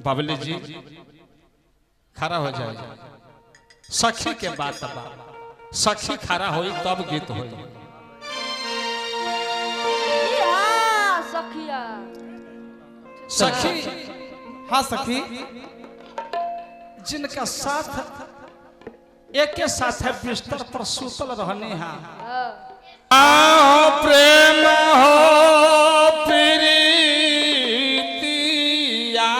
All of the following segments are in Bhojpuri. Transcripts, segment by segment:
बबली जी खड़ा हो जाए। सखी के बात बा, सखी खड़ा होई तब गीत होई। सखी हाँ सखी जिनका साथ एक के साथ है बिस्तर पर सुतल रहने हैं। प्रेम हो प्रीतिया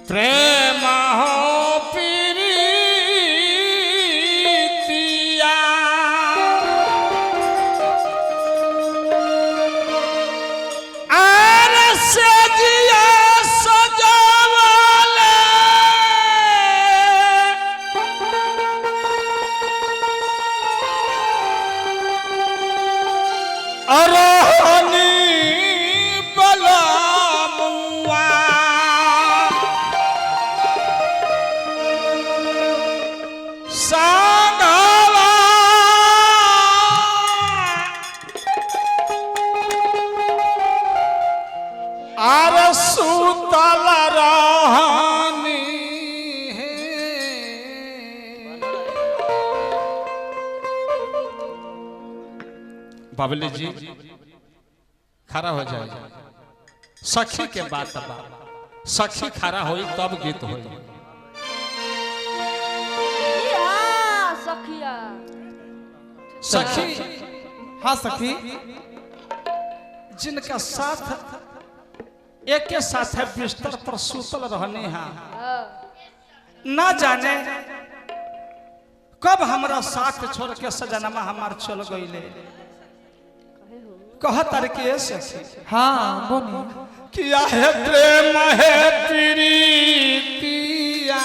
प्रेम हो प्रीतिया आर से जिया सजावले अरहनी बलमुआ सांगवा आर सुतल रहनी बबली जी खड़ा हो जाए। सखी के बात बा, सखी खड़ा होई तब गीत होई। सखी हाँ सखी जिनका साथ एक के साथ है बिस्तर पर सुतल रहने हैं। ना जाने कब हमारा साथ छोड़ के सजनमा हमार चल गईले। कह तर के सखी हाँ बोली किया है प्रेम है प्रीतिया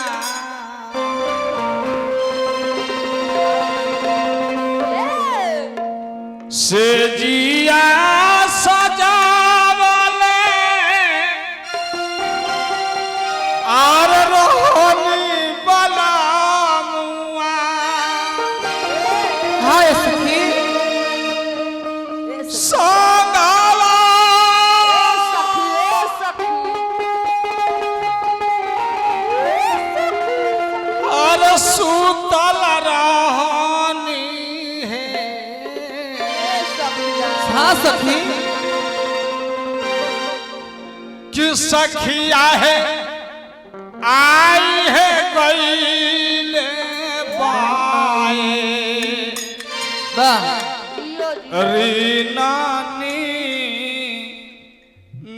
से जिया सजावले आर रोहनी बलमुआ हाँ सखी संगवा आर सुतल रहनी हाँ सखी कि सखिया है आई है गईले बाए वाह रीनानी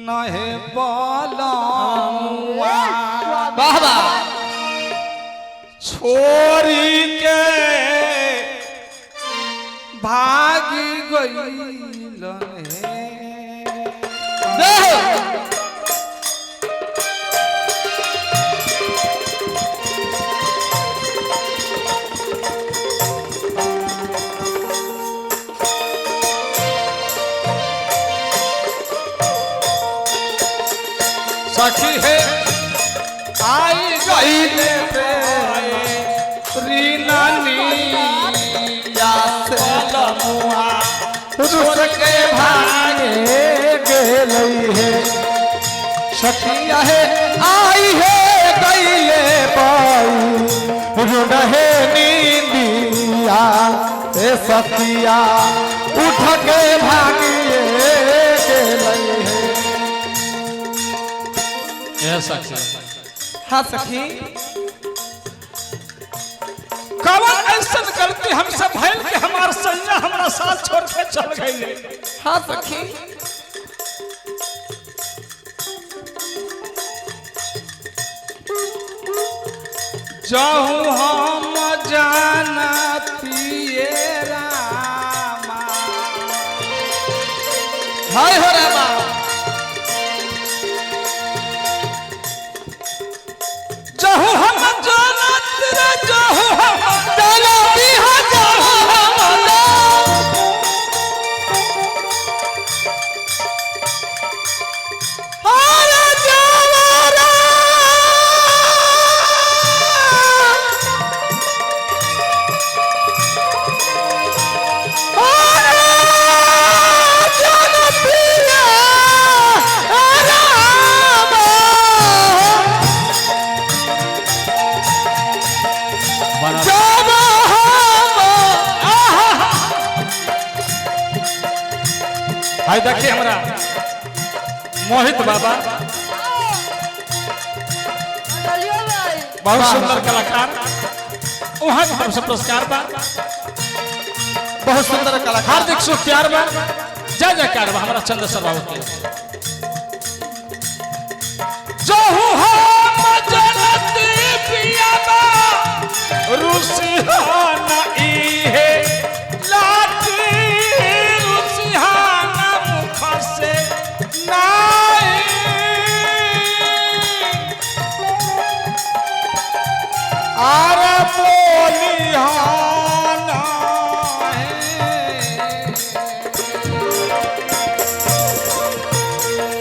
नहे बलमुआ वाह वाह छोरी के भागी गईल है। सखी है आई गईले रीनानी या बलमुआ रुस के भागे गेलई है सखिया है आई है गईले पाई रुडहे नींदिया ए सखिया उठ के भागिए गेलई है। सखी हाँ सखी कवन ऐसा गलती हमसे भइल कि हमार सैया हमरा साथ छोड़ के चल गई। हाँ सखी जाऊं हम जानतिए रामा हाय हो रामा जाऊं हम जानतिए जाऊं हम जानती हो जाऊं हम अरे जावारा अरे हाय देखिए हमारा मोहित बाबा बहुत सुंदर कलाकार वहां की तरफ से पुरस्कार बा बहुत सुंदर कलाकार हार्दिक शुभकार बा जय जयकार बा हमारा चंद्रशेखर बाबू के जो हम जनती पिया बा रुसिहाना इहे लाठी रुसिहाना मुख से नाई आर बोलिहाना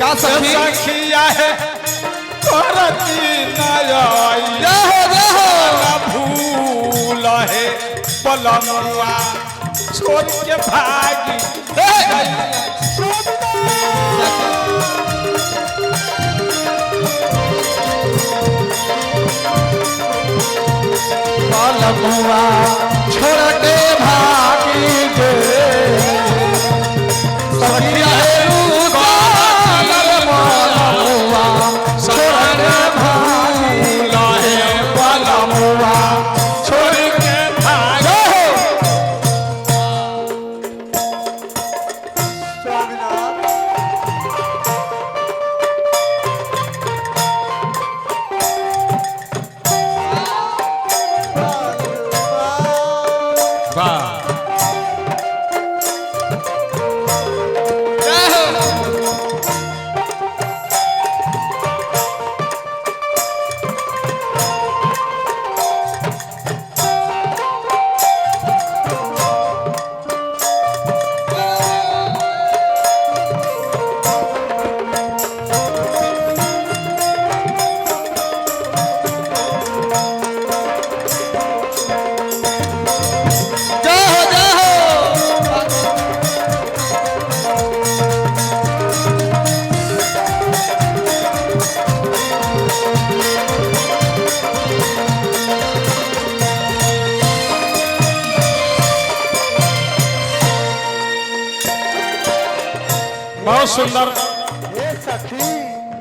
का सखी सखिया है करती नया भूल है पलमुआ छोड़ के भागी पलमुआ छोड़ के भागी गे सखिया बहुत सुंदर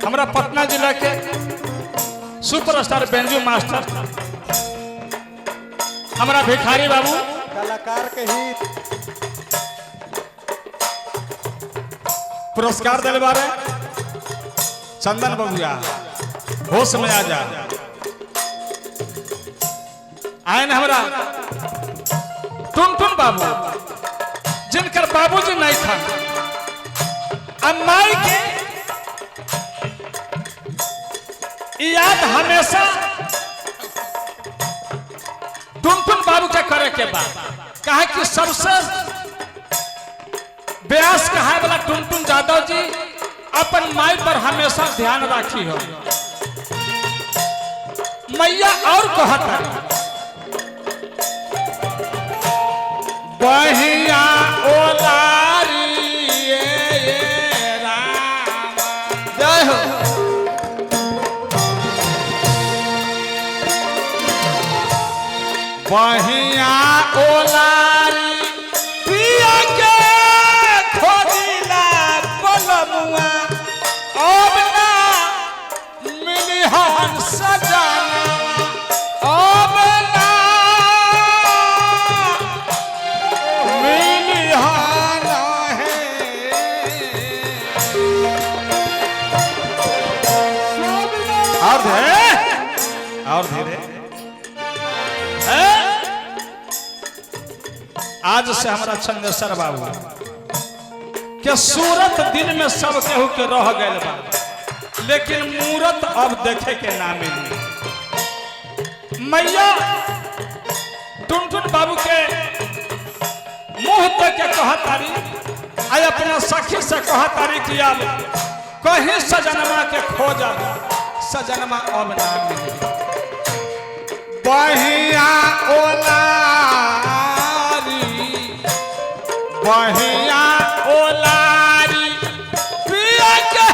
हमारा पटना जिला के सुपरस्टार बेंजू मास्टर हमारा भिखारी बाबू कलाकार के हित पुरस्कार दिले बारे चंदन बबुआ होश में आ जा आए न हमारा टुनटुन बाबू जिनकर बाबूजी नहीं था अम्माई के याद हमेशा टुनटुन बाबू के करे के बाद कहा कि सबसे व्यास कहा वाला टुनटुन यादव जी अपन माई पर हमेशा ध्यान राखी हो मैया और कहता बहिया ओलारी जय हो बहिया ओलारी पिया के खोजिला पलमुआ अब ना मिली हन सजाना अब ना मिली हन है और धीरे आज से हमारा चंद्रशेखर बाबू के सूरत दिन में सब केहू के रह गए बा लेकिन मूरत अब देखे के ना मिली मैया टुनटुन बाबू के मुंह तक के कहतारी आई अपना सखी से कहतारी कि अब कहीं सजनमा के खोज सजनमा अब ना मिली बहिया ओलारी बहिया ओलारी पिया के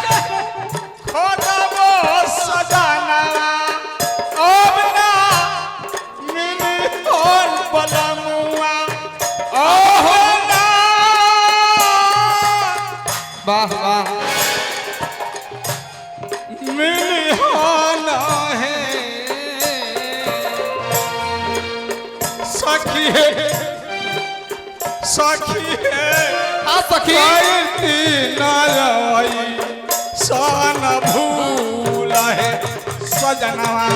खोजबो सजना अब ना मिली होल पलमुआ ओह ना वाह वाह मिलिहाना है सखी है सखी है आ सखी नाराई सान भूला है सजनवा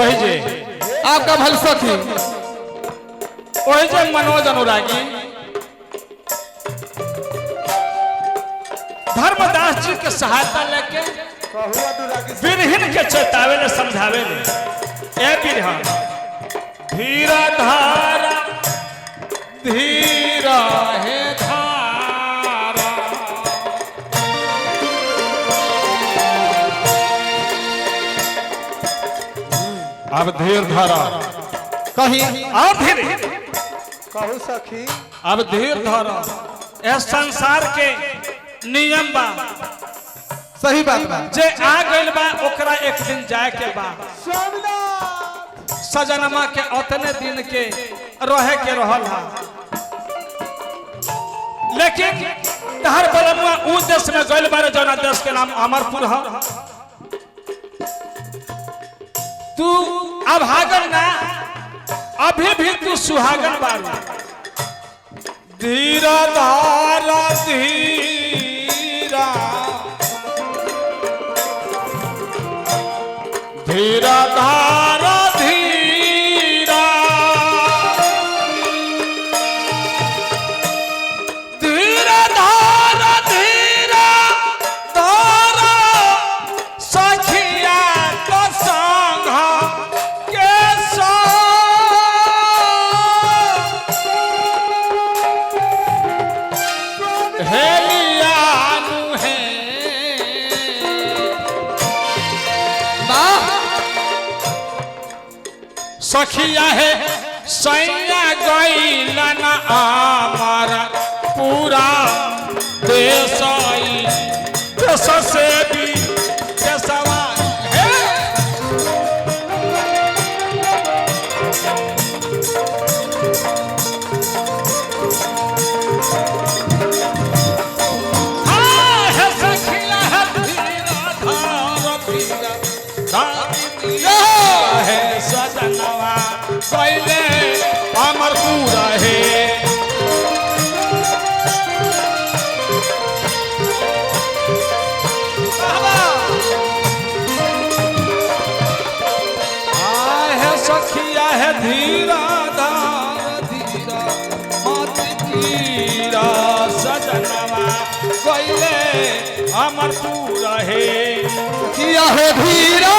आपका भल सखी वही जो मनोज अनुरागी धर्मदास जी के सहायता लेके बिरहिन के चेतावे ले समझावे ले ए बिरहन धीरा धारा धीरा है धारा अब धीर धारा कहीं अब धीरे कहू सखी अब धीर धारा ए संसार के नियम बा सही बात बा जे आ गइल बा ओकरा एक दिन जाए के बा सजनमा के उतने दिन के रहे के रहल हा लेकिन तहर बलमुआ उ देश में गइल बारे जौना देश के नाम अमरपुर है तू अभागन ना अभी भी तू सुहागन बारू धीरा धारा धीरा धीरा धारा धीरा धीरा धारा धीरा धारा सखिया तो संग के हेलियानु है सखिया है सैया गैलन आमर पूरा देश देश से भी देशवा है हाँ है सखिया है धीरा धारा धीरा धारा है सजनवा पहले अमरपुर है सखिया है धीरा धारा धीरा मत धीरा सजनवा पहले अमरपुर है किया है धीरा